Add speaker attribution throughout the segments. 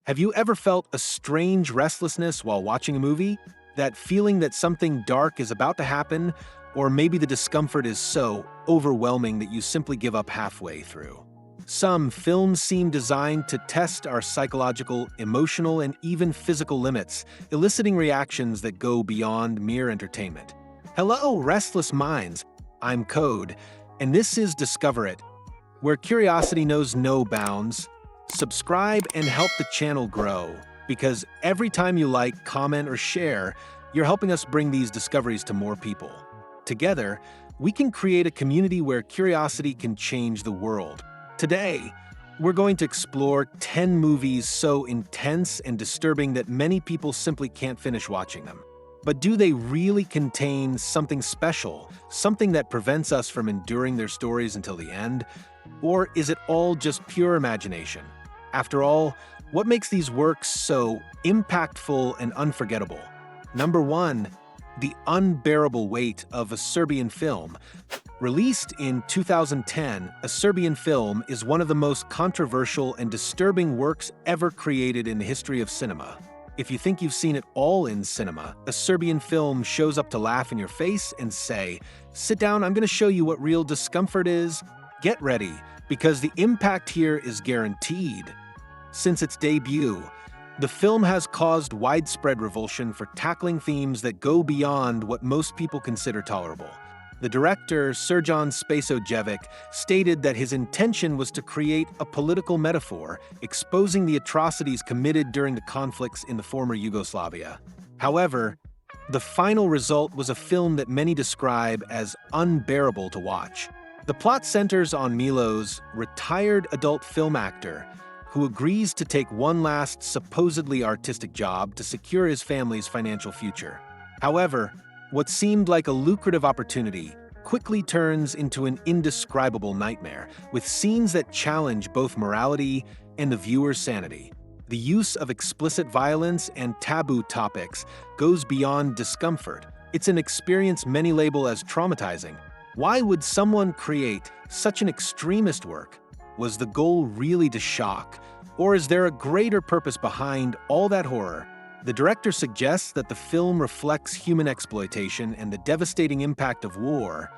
Speaker 1: Have you ever felt a strange restlessness while watching a movie? That feeling that something dark is about to happen, or maybe the discomfort is so overwhelming that you simply give up halfway through. Some films seem designed to test our psychological, emotional, and even physical limits, eliciting reactions that go beyond mere entertainment. Hello, restless minds. I'm Code, and this is Discover It, where curiosity knows no bounds. Subscribe and help the channel grow, because every time you like, comment, or share, you're helping us bring these discoveries to more people. Together, we can create a community where curiosity can change the world. Today, we're going to explore 10 movies so intense and disturbing that many people simply can't finish watching them. But do they really contain something special, something that prevents us from enduring their stories until the end? Or is it all just pure imagination? After all, what makes these works so impactful and unforgettable? Number 1, The Unbearable Weight of a Serbian Film. Released in 2010, A Serbian Film is one of the most controversial and disturbing works ever created in the history of cinema. If you think you've seen it all in cinema, A Serbian Film shows up to laugh in your face and say, "Sit down, I'm going to show you what real discomfort is." Get ready, because the impact here is guaranteed. Since its debut, the film has caused widespread revulsion for tackling themes that go beyond what most people consider tolerable. The director, Srđan Spasojevic, stated that his intention was to create a political metaphor, exposing the atrocities committed during the conflicts in the former Yugoslavia. However, the final result was a film that many describe as unbearable to watch. The plot centers on Milo's retired adult film actor, who agrees to take one last supposedly artistic job to secure his family's financial future. However, what seemed like a lucrative opportunity quickly turns into an indescribable nightmare, with scenes that challenge both morality and the viewer's sanity. The use of explicit violence and taboo topics goes beyond discomfort. It's an experience many label as traumatizing. Why would someone create such an extremist work? Was the goal really to shock? Or is there a greater purpose behind all that horror? The director suggests that the film reflects human exploitation and the devastating impact of war.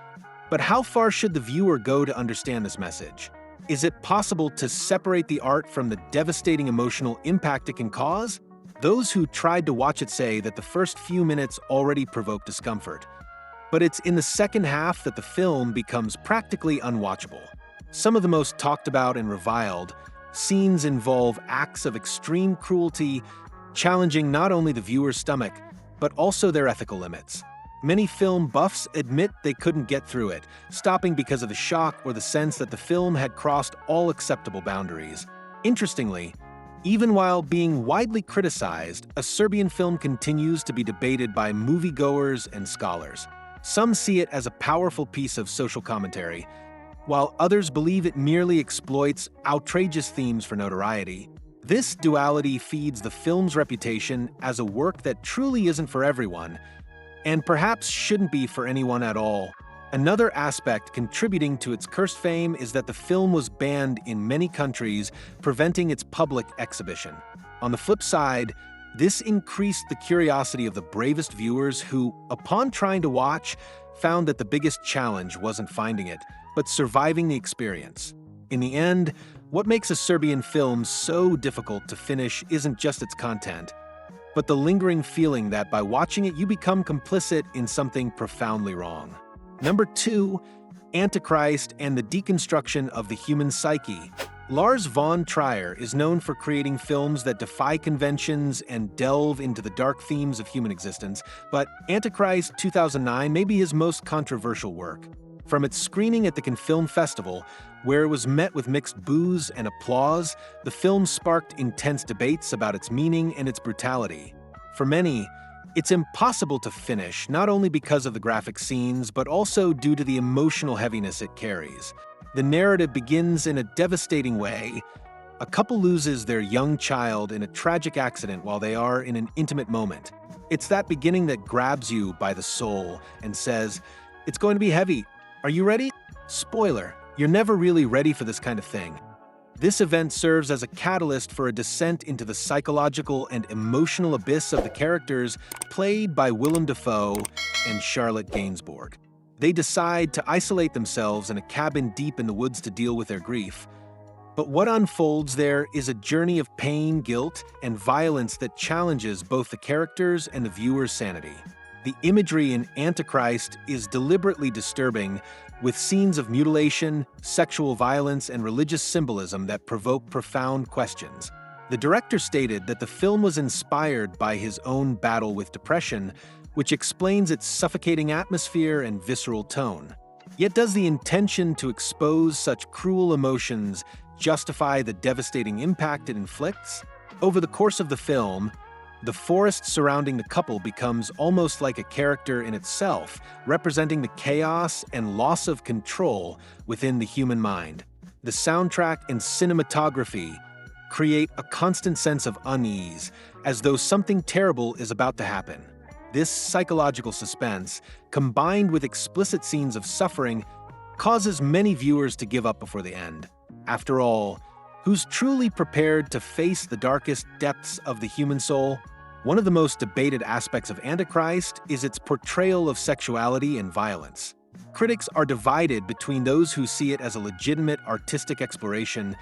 Speaker 1: But how far should the viewer go to understand this message? Is it possible to separate the art from the devastating emotional impact it can cause? Those who tried to watch it say that the first few minutes already provoke discomfort. But it's in the second half that the film becomes practically unwatchable. Some of the most talked about and reviled scenes involve acts of extreme cruelty, challenging not only the viewer's stomach, but also their ethical limits. Many film buffs admit they couldn't get through it, stopping because of the shock or the sense that the film had crossed all acceptable boundaries. Interestingly, even while being widely criticized, A Serbian Film continues to be debated by moviegoers and scholars. Some see it as a powerful piece of social commentary, while others believe it merely exploits outrageous themes for notoriety. This duality feeds the film's reputation as a work that truly isn't for everyone, and perhaps shouldn't be for anyone at all. Another aspect contributing to its cursed fame is that the film was banned in many countries, preventing its public exhibition. On the flip side, this increased the curiosity of the bravest viewers who, upon trying to watch, found that the biggest challenge wasn't finding it, but surviving the experience. In the end, what makes A Serbian Film so difficult to finish isn't just its content, but the lingering feeling that by watching it you become complicit in something profoundly wrong. Number 2, Antichrist and the Deconstruction of the Human Psyche. Lars von Trier is known for creating films that defy conventions and delve into the dark themes of human existence, but Antichrist 2009 may be his most controversial work. From its screening at the Cannes Film Festival, where it was met with mixed boos and applause, the film sparked intense debates about its meaning and its brutality. For many, it's impossible to finish, not only because of the graphic scenes, but also due to the emotional heaviness it carries. The narrative begins in a devastating way. A couple loses their young child in a tragic accident while they are in an intimate moment. It's that beginning that grabs you by the soul and says, "It's going to be heavy. Are you ready?" Spoiler, you're never really ready for this kind of thing. This event serves as a catalyst for a descent into the psychological and emotional abyss of the characters played by Willem Dafoe and Charlotte Gainsbourg. They decide to isolate themselves in a cabin deep in the woods to deal with their grief. But what unfolds there is a journey of pain, guilt, and violence that challenges both the characters and the viewer's sanity. The imagery in Antichrist is deliberately disturbing, with scenes of mutilation, sexual violence, and religious symbolism that provoke profound questions. The director stated that the film was inspired by his own battle with depression, which explains its suffocating atmosphere and visceral tone. Yet does the intention to expose such cruel emotions justify the devastating impact it inflicts? Over the course of the film, the forest surrounding the couple becomes almost like a character in itself, representing the chaos and loss of control within the human mind. The soundtrack and cinematography create a constant sense of unease, as though something terrible is about to happen. This psychological suspense, combined with explicit scenes of suffering, causes many viewers to give up before the end. After all, who's truly prepared to face the darkest depths of the human soul? One of the most debated aspects of Antichrist is its portrayal of sexuality and violence. Critics are divided between those who see it as a legitimate artistic exploration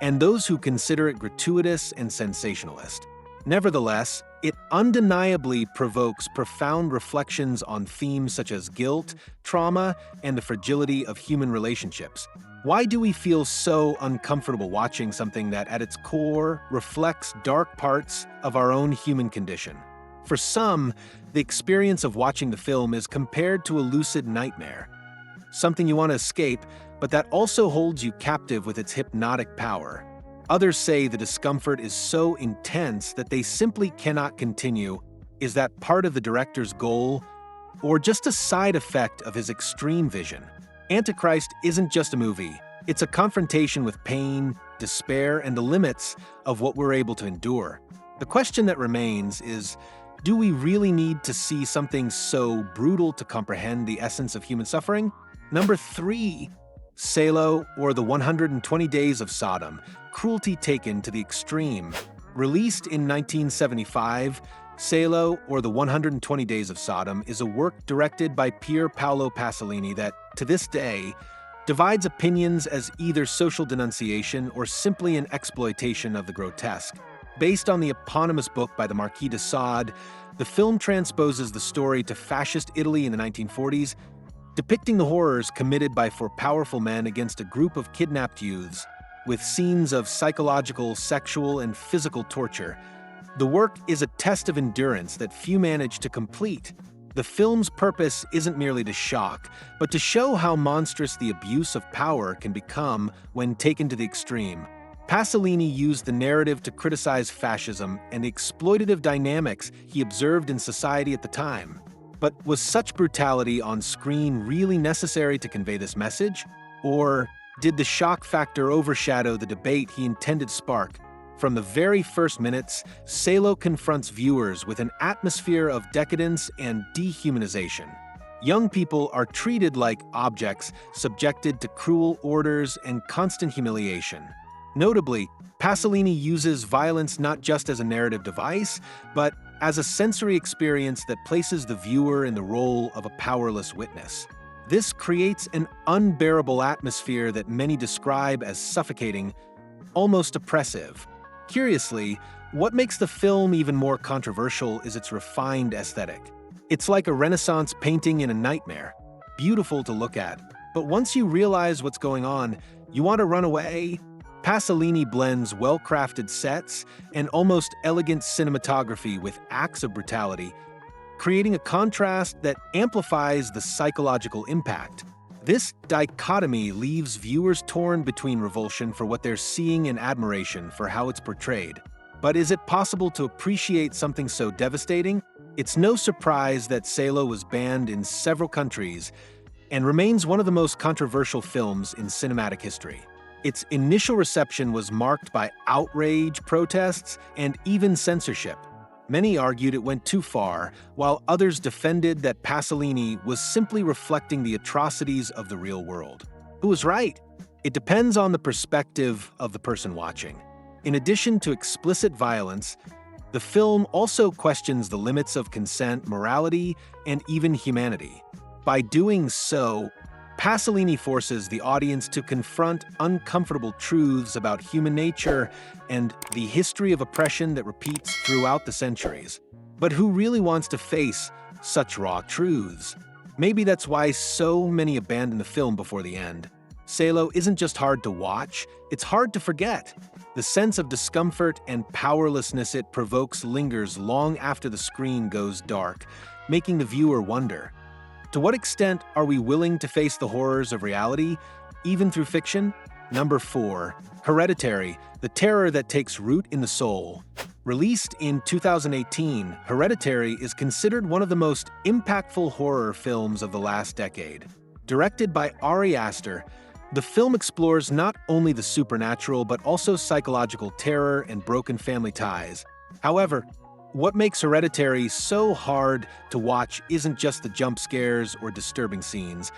Speaker 1: and those who consider it gratuitous and sensationalist. Nevertheless, it undeniably provokes profound reflections on themes such as guilt, trauma, and the fragility of human relationships. Why do we feel so uncomfortable watching something that, at its core, reflects dark parts of our own human condition? For some, the experience of watching the film is compared to a lucid nightmare, something you want to escape, but that also holds you captive with its hypnotic power. Others say the discomfort is so intense that they simply cannot continue. Is that part of the director's goal, or just a side effect of his extreme vision? Antichrist isn't just a movie. It's a confrontation with pain, despair, and the limits of what we're able to endure. The question that remains is, do we really need to see something so brutal to comprehend the essence of human suffering? Number 3. Salo, or the 120 Days of Sodom, Cruelty Taken to the Extreme. Released in 1975, Salo, or the 120 Days of Sodom, is a work directed by Pier Paolo Pasolini that, to this day, divides opinions as either social denunciation or simply an exploitation of the grotesque. Based on the eponymous book by the Marquis de Sade, the film transposes the story to fascist Italy in the 1940s, depicting the horrors committed by four powerful men against a group of kidnapped youths, with scenes of psychological, sexual, and physical torture. The work is a test of endurance that few manage to complete. The film's purpose isn't merely to shock, but to show how monstrous the abuse of power can become when taken to the extreme. Pasolini used the narrative to criticize fascism and the exploitative dynamics he observed in society at the time. But was such brutality on screen really necessary to convey this message? Or did the shock factor overshadow the debate he intended to spark? From the very first minutes, Salo confronts viewers with an atmosphere of decadence and dehumanization. Young people are treated like objects, subjected to cruel orders and constant humiliation. Notably, Pasolini uses violence not just as a narrative device, but as a sensory experience that places the viewer in the role of a powerless witness. This creates an unbearable atmosphere that many describe as suffocating, almost oppressive. Curiously, what makes the film even more controversial is its refined aesthetic. It's like a Renaissance painting in a nightmare, beautiful to look at. But once you realize what's going on, you want to run away. Pasolini blends well-crafted sets and almost elegant cinematography with acts of brutality, creating a contrast that amplifies the psychological impact. This dichotomy leaves viewers torn between revulsion for what they're seeing and admiration for how it's portrayed. But is it possible to appreciate something so devastating? It's no surprise that Salo was banned in several countries and remains one of the most controversial films in cinematic history. Its initial reception was marked by outrage, protests, and even censorship. Many argued it went too far, while others defended that Pasolini was simply reflecting the atrocities of the real world. Who was right? It depends on the perspective of the person watching. In addition to explicit violence, the film also questions the limits of consent, morality, and even humanity. By doing so, Pasolini forces the audience to confront uncomfortable truths about human nature and the history of oppression that repeats throughout the centuries. But who really wants to face such raw truths? Maybe that's why so many abandon the film before the end. Salo isn't just hard to watch, it's hard to forget. The sense of discomfort and powerlessness it provokes lingers long after the screen goes dark, making the viewer wonder, to what extent are we willing to face the horrors of reality, even through fiction? Number 4. Hereditary, the terror that takes root in the soul. Released in 2018, Hereditary is considered one of the most impactful horror films of the last decade. Directed by Ari Aster, the film explores not only the supernatural but also psychological terror and broken family ties. However, what makes Hereditary so hard to watch isn't just the jump scares or disturbing scenes,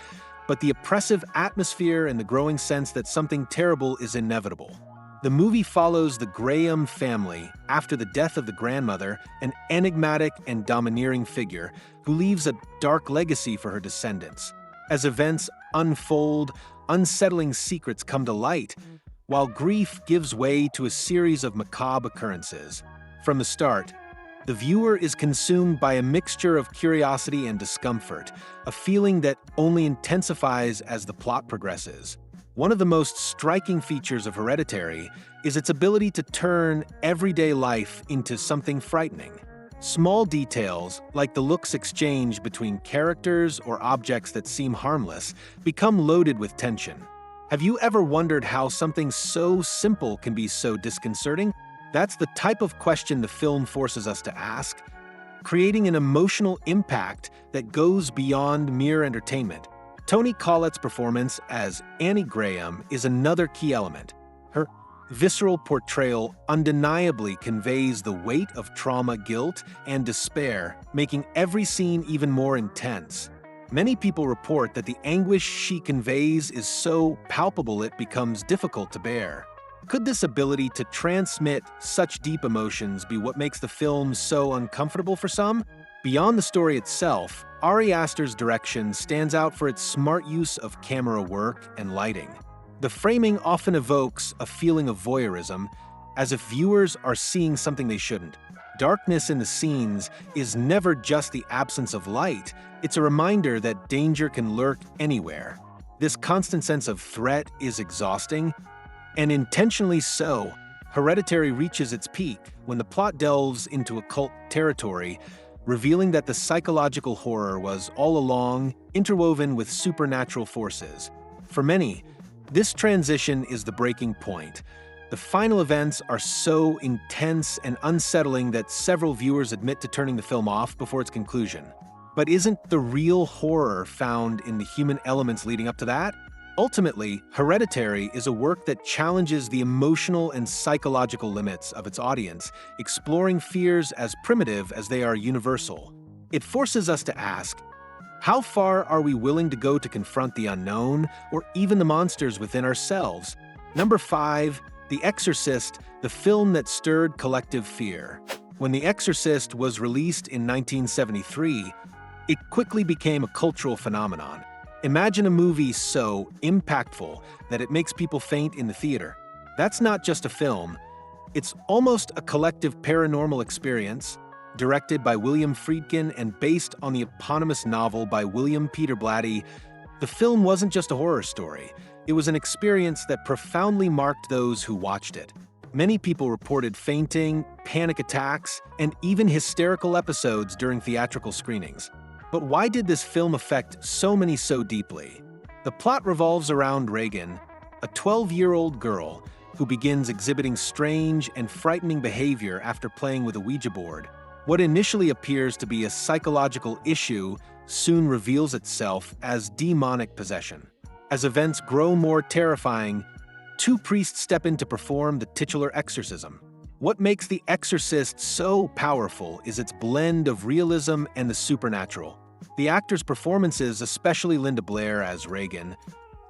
Speaker 1: but the oppressive atmosphere and the growing sense that something terrible is inevitable. The movie follows the Graham family after the death of the grandmother, an enigmatic and domineering figure who leaves a dark legacy for her descendants. As events unfold, unsettling secrets come to light, while grief gives way to a series of macabre occurrences. From the start, the viewer is consumed by a mixture of curiosity and discomfort, a feeling that only intensifies as the plot progresses. One of the most striking features of Hereditary is its ability to turn everyday life into something frightening. Small details, like the looks exchanged between characters or objects that seem harmless, become loaded with tension. Have you ever wondered how something so simple can be so disconcerting? That's the type of question the film forces us to ask, creating an emotional impact that goes beyond mere entertainment. Toni Collette's performance as Annie Graham is another key element. Her visceral portrayal undeniably conveys the weight of trauma, guilt, and despair, making every scene even more intense. Many people report that the anguish she conveys is so palpable it becomes difficult to bear. Could this ability to transmit such deep emotions be what makes the film so uncomfortable for some? Beyond the story itself, Ari Aster's direction stands out for its smart use of camera work and lighting. The framing often evokes a feeling of voyeurism, as if viewers are seeing something they shouldn't. Darkness in the scenes is never just the absence of light, it's a reminder that danger can lurk anywhere. This constant sense of threat is exhausting, and intentionally so. Hereditary reaches its peak when the plot delves into occult territory, revealing that the psychological horror was all along interwoven with supernatural forces. For many, this transition is the breaking point. The final events are so intense and unsettling that several viewers admit to turning the film off before its conclusion. But isn't the real horror found in the human elements leading up to that? Ultimately, Hereditary is a work that challenges the emotional and psychological limits of its audience, exploring fears as primitive as they are universal. It forces us to ask, how far are we willing to go to confront the unknown, or even the monsters within ourselves? Number 5. The Exorcist, the film that stirred collective fear. When The Exorcist was released in 1973, it quickly became a cultural phenomenon. Imagine a movie so impactful that it makes people faint in the theater. That's not just a film, it's almost a collective paranormal experience. Directed by William Friedkin and based on the eponymous novel by William Peter Blatty, the film wasn't just a horror story, it was an experience that profoundly marked those who watched it. Many people reported fainting, panic attacks, and even hysterical episodes during theatrical screenings. But why did this film affect so many so deeply? The plot revolves around Reagan, a 12-year-old girl who begins exhibiting strange and frightening behavior after playing with a Ouija board. What initially appears to be a psychological issue soon reveals itself as demonic possession. As events grow more terrifying, two priests step in to perform the titular exorcism. What makes The Exorcist so powerful is its blend of realism and the supernatural. The actors' performances, especially Linda Blair as Reagan,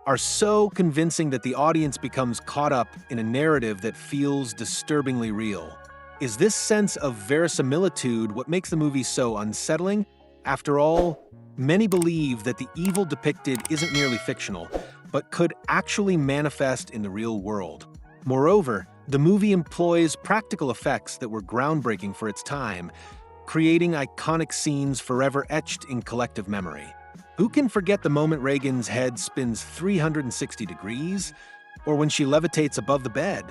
Speaker 1: are so convincing that the audience becomes caught up in a narrative that feels disturbingly real. Is this sense of verisimilitude what makes the movie so unsettling? After all, many believe that the evil depicted isn't merely fictional, but could actually manifest in the real world. Moreover, the movie employs practical effects that were groundbreaking for its time, creating iconic scenes forever etched in collective memory. Who can forget the moment Reagan's head spins 360 degrees, or when she levitates above the bed?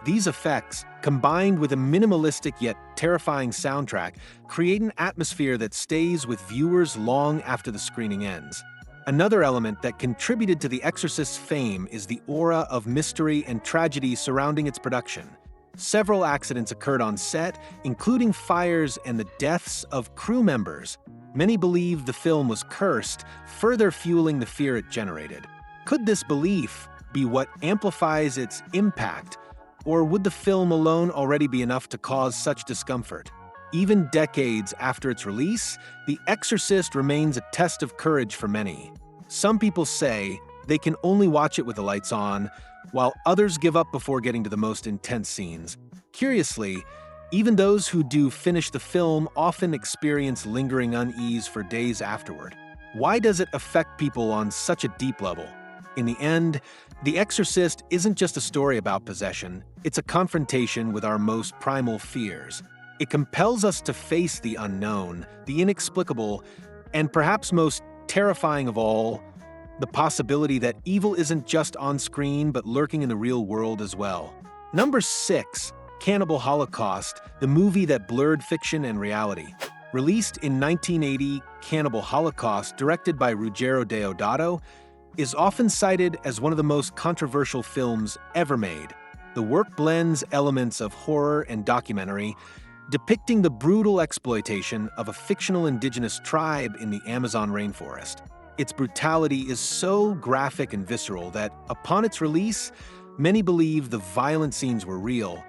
Speaker 1: These effects, combined with a minimalistic yet terrifying soundtrack, create an atmosphere that stays with viewers long after the screening ends. Another element that contributed to The Exorcist's fame is the aura of mystery and tragedy surrounding its production. Several accidents occurred on set, including fires and the deaths of crew members. Many believe the film was cursed, further fueling the fear it generated. Could this belief be what amplifies its impact, or would the film alone already be enough to cause such discomfort? Even decades after its release, The Exorcist remains a test of courage for many. Some people say they can only watch it with the lights on, while others give up before getting to the most intense scenes. Curiously, even those who do finish the film often experience lingering unease for days afterward. Why does it affect people on such a deep level? In the end, The Exorcist isn't just a story about possession, it's a confrontation with our most primal fears. It compels us to face the unknown, the inexplicable, and perhaps most terrifying of all, the possibility that evil isn't just on screen but lurking in the real world as well. Number 6. Cannibal Holocaust, the movie that blurred fiction and reality. Released in 1980, Cannibal Holocaust, directed by Ruggero Deodato, is often cited as one of the most controversial films ever made. The work blends elements of horror and documentary, depicting the brutal exploitation of a fictional indigenous tribe in the Amazon rainforest. Its brutality is so graphic and visceral that, upon its release, many believe the violent scenes were real,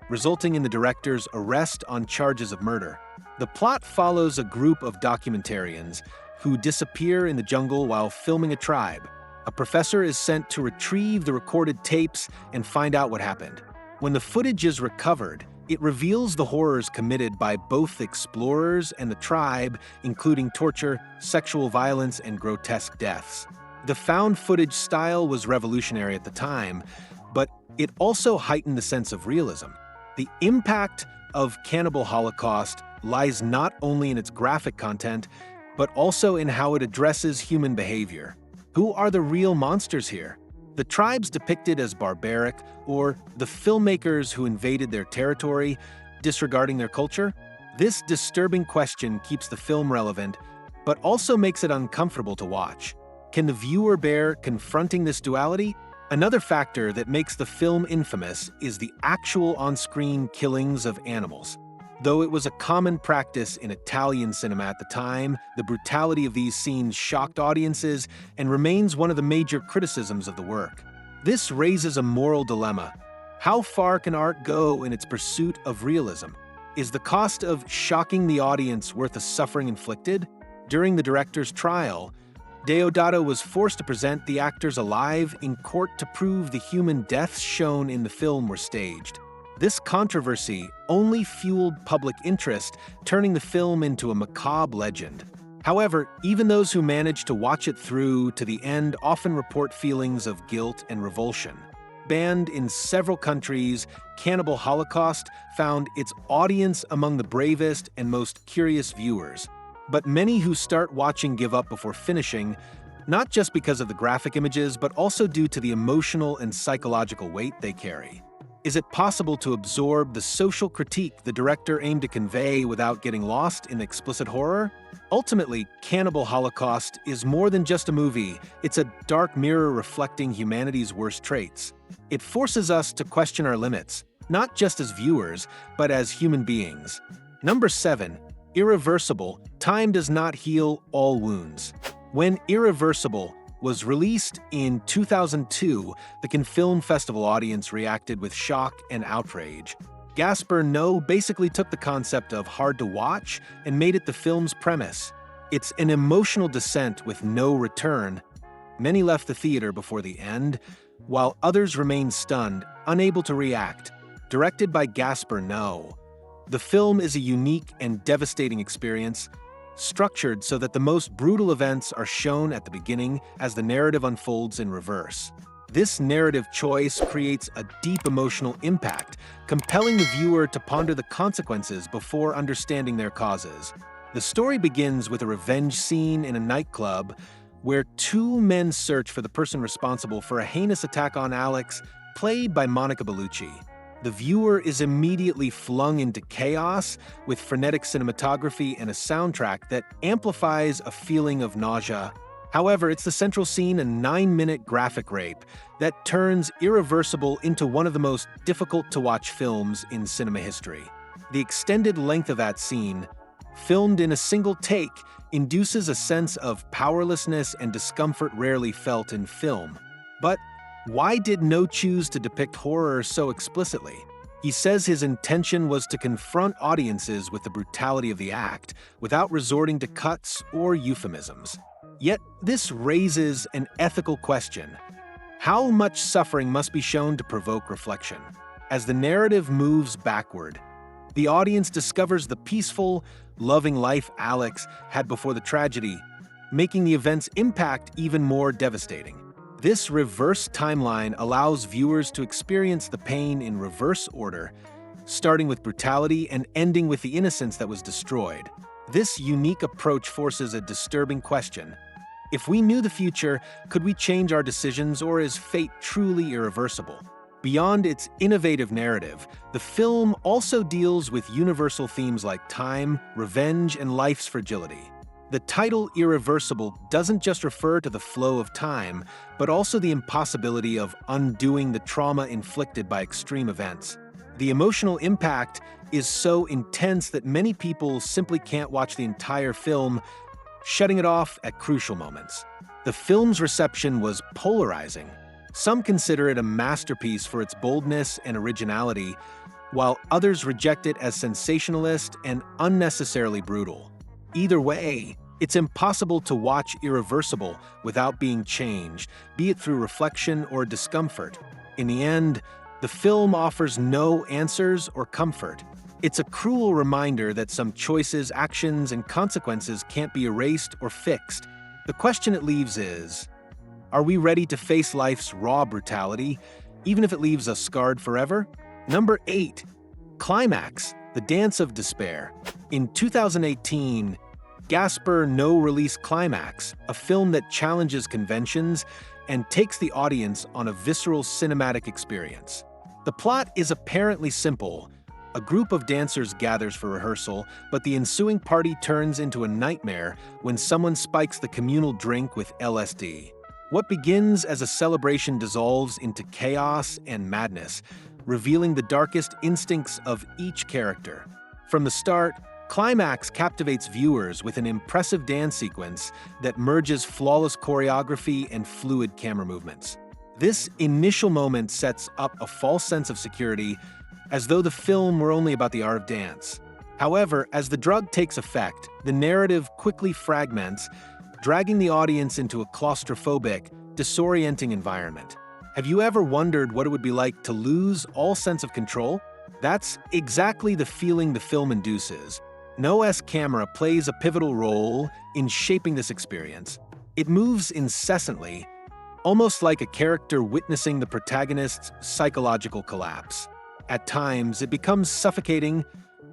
Speaker 1: resulting in the director's arrest on charges of murder. The plot follows a group of documentarians who disappear in the jungle while filming a tribe. A professor is sent to retrieve the recorded tapes and find out what happened. When the footage is recovered, it reveals the horrors committed by both explorers and the tribe, including torture, sexual violence, and grotesque deaths. The found footage style was revolutionary at the time, but it also heightened the sense of realism. The impact of Cannibal Holocaust lies not only in its graphic content, but also in how it addresses human behavior. Who are the real monsters here? The tribes depicted as barbaric, or the filmmakers who invaded their territory, disregarding their culture? This disturbing question keeps the film relevant, but also makes it uncomfortable to watch. Can the viewer bear confronting this duality? Another factor that makes the film infamous is the actual on-screen killings of animals. Though it was a common practice in Italian cinema at the time, the brutality of these scenes shocked audiences and remains one of the major criticisms of the work. This raises a moral dilemma. How far can art go in its pursuit of realism? Is the cost of shocking the audience worth the suffering inflicted? During the director's trial, Deodato was forced to present the actors alive in court to prove the human deaths shown in the film were staged. This controversy only fueled public interest, turning the film into a macabre legend. However, even those who managed to watch it through to the end often report feelings of guilt and revulsion. Banned in several countries, Cannibal Holocaust found its audience among the bravest and most curious viewers. But many who start watching give up before finishing, not just because of the graphic images, but also due to the emotional and psychological weight they carry. Is it possible to absorb the social critique the director aimed to convey without getting lost in explicit horror? Ultimately, Cannibal Holocaust is more than just a movie. It's a dark mirror reflecting humanity's worst traits. It forces us to question our limits, not just as viewers, but as human beings. Number 7. Irreversible, Time Does Not Heal All Wounds. When Irreversible was released in 2002, the Cannes Film Festival audience reacted with shock and outrage. Gaspar Noé basically took the concept of hard to watch and made it the film's premise. It's an emotional descent with no return. Many left the theater before the end, while others remained stunned, unable to react. Directed by Gaspar Noé, the film is a unique and devastating experience, structured so that the most brutal events are shown at the beginning as the narrative unfolds in reverse. This narrative choice creates a deep emotional impact, compelling the viewer to ponder the consequences before understanding their causes. The story begins with a revenge scene in a nightclub where two men search for the person responsible for a heinous attack on Alex, played by Monica Bellucci. The viewer is immediately flung into chaos with frenetic cinematography and a soundtrack that amplifies a feeling of nausea. However, it's the central scene, a 9-minute graphic rape, that turns Irreversible into one of the most difficult-to-watch films in cinema history. The extended length of that scene, filmed in a single take, induces a sense of powerlessness and discomfort rarely felt in film. But why did Noé choose to depict horror so explicitly? He says his intention was to confront audiences with the brutality of the act, without resorting to cuts or euphemisms. Yet, this raises an ethical question. How much suffering must be shown to provoke reflection? As the narrative moves backward, the audience discovers the peaceful, loving life Alex had before the tragedy, making the event's impact even more devastating. This reverse timeline allows viewers to experience the pain in reverse order, starting with brutality and ending with the innocence that was destroyed. This unique approach forces a disturbing question. If we knew the future, could we change our decisions, or is fate truly irreversible? Beyond its innovative narrative, the film also deals with universal themes like time, revenge, and life's fragility. The title Irreversible doesn't just refer to the flow of time, but also the impossibility of undoing the trauma inflicted by extreme events. The emotional impact is so intense that many people simply can't watch the entire film, shutting it off at crucial moments. The film's reception was polarizing. Some consider it a masterpiece for its boldness and originality, while others reject it as sensationalist and unnecessarily brutal. Either way, it's impossible to watch Irreversible without being changed, be it through reflection or discomfort. In the end, the film offers no answers or comfort. It's a cruel reminder that some choices, actions, and consequences can't be erased or fixed. The question it leaves is, are we ready to face life's raw brutality, even if it leaves us scarred forever? Number 8. Climax, the Dance of Despair. In 2018, Gaspar Noé released Climax, a film that challenges conventions and takes the audience on a visceral cinematic experience. The plot is apparently simple. A group of dancers gathers for rehearsal, but the ensuing party turns into a nightmare when someone spikes the communal drink with LSD. What begins as a celebration dissolves into chaos and madness, revealing the darkest instincts of each character. From the start, Climax captivates viewers with an impressive dance sequence that merges flawless choreography and fluid camera movements. This initial moment sets up a false sense of security, as though the film were only about the art of dance. However, as the drug takes effect, the narrative quickly fragments, dragging the audience into a claustrophobic, disorienting environment. Have you ever wondered what it would be like to lose all sense of control? That's exactly the feeling the film induces. Noé's camera plays a pivotal role in shaping this experience. It moves incessantly, almost like a character witnessing the protagonist's psychological collapse. At times, it becomes suffocating,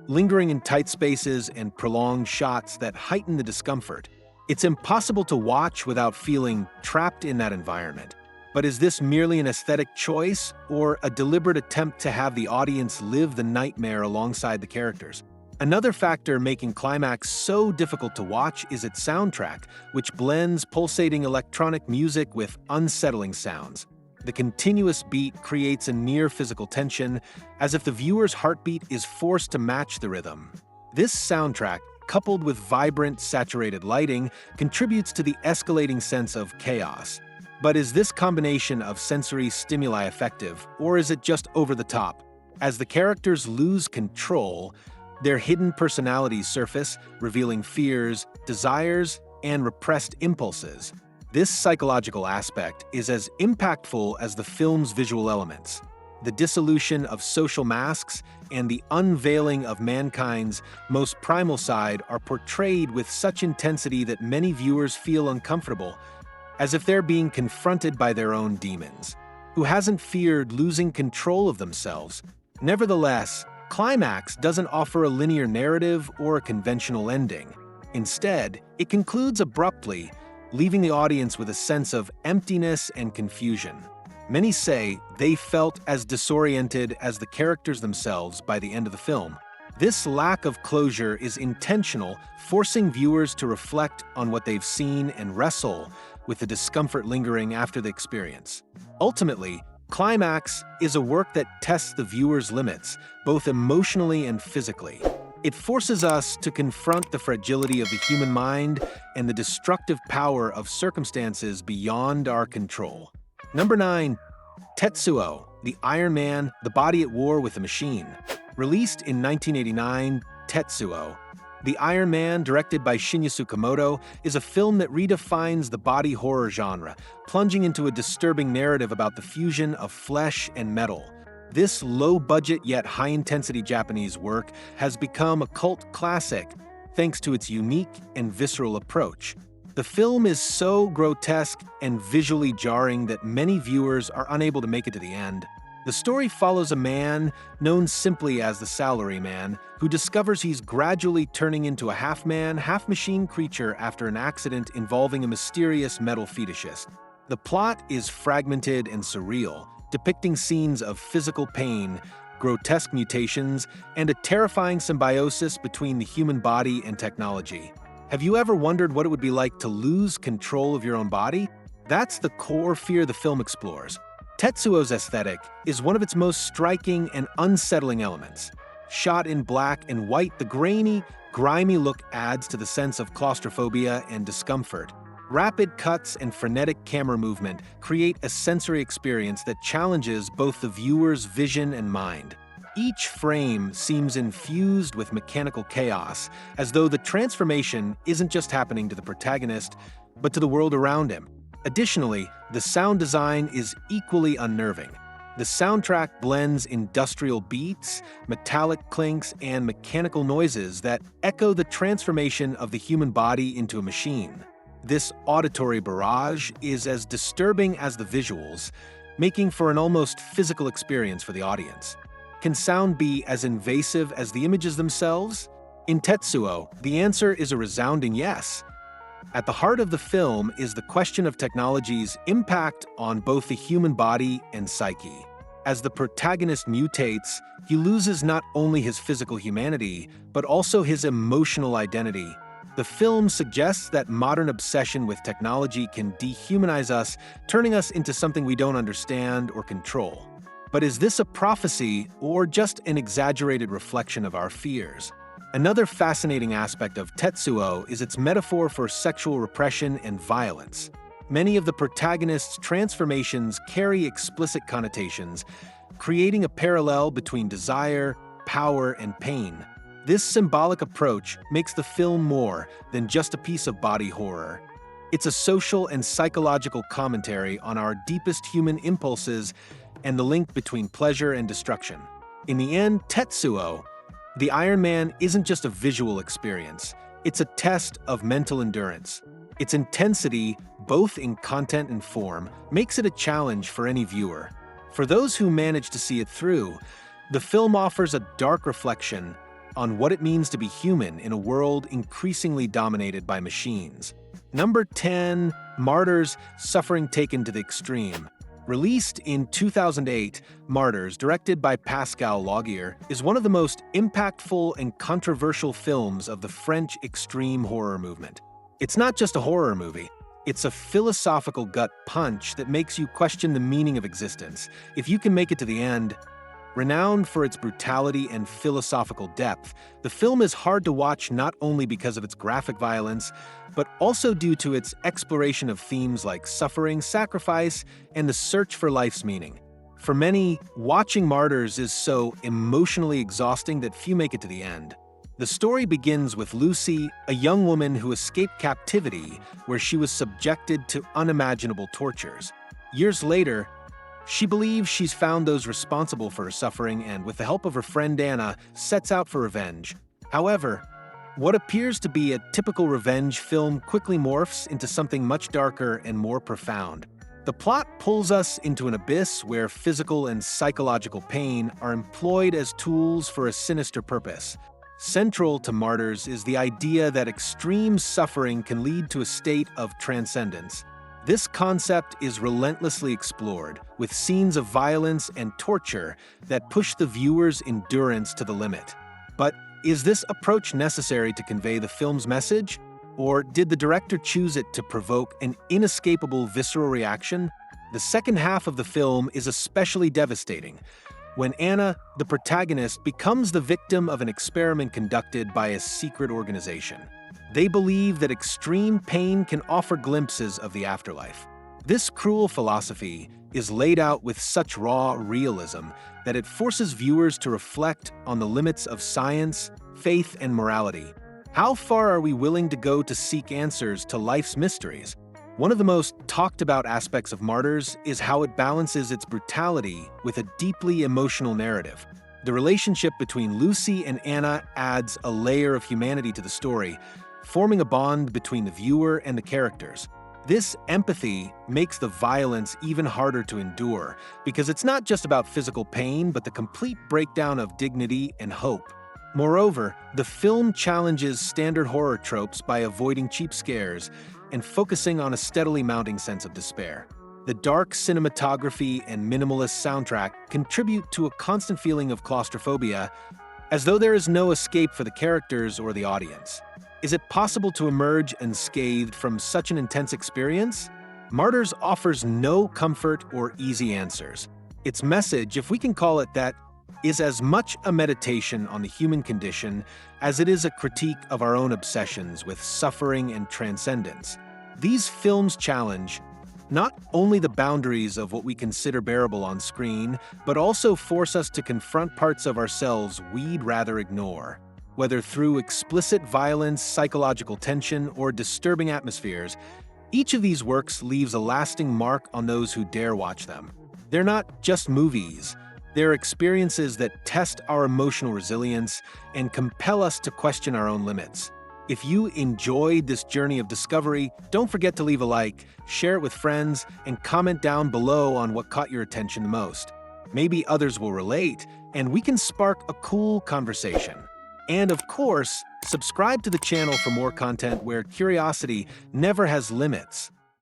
Speaker 1: lingering in tight spaces and prolonged shots that heighten the discomfort. It's impossible to watch without feeling trapped in that environment. But is this merely an aesthetic choice, or a deliberate attempt to have the audience live the nightmare alongside the characters? Another factor making Climax so difficult to watch is its soundtrack, which blends pulsating electronic music with unsettling sounds. The continuous beat creates a near-physical tension, as if the viewer's heartbeat is forced to match the rhythm. This soundtrack, coupled with vibrant, saturated lighting, contributes to the escalating sense of chaos. But is this combination of sensory stimuli effective, or is it just over the top? As the characters lose control, their hidden personalities surface, revealing fears, desires, and repressed impulses. This psychological aspect is as impactful as the film's visual elements. The dissolution of social masks and the unveiling of mankind's most primal side are portrayed with such intensity that many viewers feel uncomfortable, as if they're being confronted by their own demons. Who hasn't feared losing control of themselves? Nevertheless, Climax doesn't offer a linear narrative or a conventional ending. Instead, it concludes abruptly, leaving the audience with a sense of emptiness and confusion. Many say they felt as disoriented as the characters themselves by the end of the film. This lack of closure is intentional, forcing viewers to reflect on what they've seen and wrestle with the discomfort lingering after the experience. Ultimately, Climax is a work that tests the viewer's limits, both emotionally and physically. It forces us to confront the fragility of the human mind and the destructive power of circumstances beyond our control. Number 9. Tetsuo, the Iron Man, the body at war with the machine. Released in 1989, Tetsuo, the Iron Man, directed by Shinya Tsukamoto, is a film that redefines the body horror genre, plunging into a disturbing narrative about the fusion of flesh and metal. This low-budget yet high-intensity Japanese work has become a cult classic thanks to its unique and visceral approach. The film is so grotesque and visually jarring that many viewers are unable to make it to the end. The story follows a man, known simply as the Salaryman, who discovers he's gradually turning into a half-man, half-machine creature after an accident involving a mysterious metal fetishist. The plot is fragmented and surreal, depicting scenes of physical pain, grotesque mutations, and a terrifying symbiosis between the human body and technology. Have you ever wondered what it would be like to lose control of your own body? That's the core fear the film explores. Tetsuo's aesthetic is one of its most striking and unsettling elements. Shot in black and white, the grainy, grimy look adds to the sense of claustrophobia and discomfort. Rapid cuts and frenetic camera movement create a sensory experience that challenges both the viewer's vision and mind. Each frame seems infused with mechanical chaos, as though the transformation isn't just happening to the protagonist, but to the world around him. Additionally, the sound design is equally unnerving. The soundtrack blends industrial beats, metallic clinks, and mechanical noises that echo the transformation of the human body into a machine. This auditory barrage is as disturbing as the visuals, making for an almost physical experience for the audience. Can sound be as invasive as the images themselves? In Tetsuo, the answer is a resounding yes. At the heart of the film is the question of technology's impact on both the human body and psyche. As the protagonist mutates, he loses not only his physical humanity, but also his emotional identity. The film suggests that modern obsession with technology can dehumanize us, turning us into something we don't understand or control. But is this a prophecy or just an exaggerated reflection of our fears? Another fascinating aspect of Tetsuo is its metaphor for sexual repression and violence. Many of the protagonist's transformations carry explicit connotations, creating a parallel between desire, power, and pain. This symbolic approach makes the film more than just a piece of body horror. It's a social and psychological commentary on our deepest human impulses and the link between pleasure and destruction. In the end, Tetsuo, the Iron Man, isn't just a visual experience. It's a test of mental endurance. Its intensity, both in content and form, makes it a challenge for any viewer. For those who manage to see it through, the film offers a dark reflection on what it means to be human in a world increasingly dominated by machines. Number 10. Martyrs, Suffering Taken to the Extreme. Released in 2008, Martyrs, directed by Pascal Laugier, is one of the most impactful and controversial films of the French extreme horror movement. It's not just a horror movie. It's a philosophical gut punch that makes you question the meaning of existence. If you can make it to the end, renowned for its brutality and philosophical depth, the film is hard to watch not only because of its graphic violence, but also due to its exploration of themes like suffering, sacrifice, and the search for life's meaning. For many, watching Martyrs is so emotionally exhausting that few make it to the end. The story begins with Lucy, a young woman who escaped captivity where she was subjected to unimaginable tortures. Years later, she believes she's found those responsible for her suffering and, with the help of her friend Anna, sets out for revenge. However, what appears to be a typical revenge film quickly morphs into something much darker and more profound. The plot pulls us into an abyss where physical and psychological pain are employed as tools for a sinister purpose. Central to Martyrs is the idea that extreme suffering can lead to a state of transcendence. This concept is relentlessly explored, with scenes of violence and torture that push the viewer's endurance to the limit. But is this approach necessary to convey the film's message? Or did the director choose it to provoke an inescapable visceral reaction? The second half of the film is especially devastating, when Anna, the protagonist, becomes the victim of an experiment conducted by a secret organization. They believe that extreme pain can offer glimpses of the afterlife. This cruel philosophy is laid out with such raw realism that it forces viewers to reflect on the limits of science, faith, and morality. How far are we willing to go to seek answers to life's mysteries? One of the most talked about aspects of Martyrs is how it balances its brutality with a deeply emotional narrative. The relationship between Lucy and Anna adds a layer of humanity to the story, forming a bond between the viewer and the characters. This empathy makes the violence even harder to endure, because it's not just about physical pain, but the complete breakdown of dignity and hope. Moreover, the film challenges standard horror tropes by avoiding cheap scares and focusing on a steadily mounting sense of despair. The dark cinematography and minimalist soundtrack contribute to a constant feeling of claustrophobia, as though there is no escape for the characters or the audience. Is it possible to emerge unscathed from such an intense experience? Martyrs offers no comfort or easy answers. Its message, if we can call it that, is as much a meditation on the human condition as it is a critique of our own obsessions with suffering and transcendence. These films challenge not only the boundaries of what we consider bearable on screen, but also force us to confront parts of ourselves we'd rather ignore. Whether through explicit violence, psychological tension, or disturbing atmospheres, each of these works leaves a lasting mark on those who dare watch them. They're not just movies. They're experiences that test our emotional resilience and compel us to question our own limits. If you enjoyed this journey of discovery, don't forget to leave a like, share it with friends, and comment down below on what caught your attention the most. Maybe others will relate, and we can spark a cool conversation. And of course, subscribe to the channel for more content where curiosity never has limits.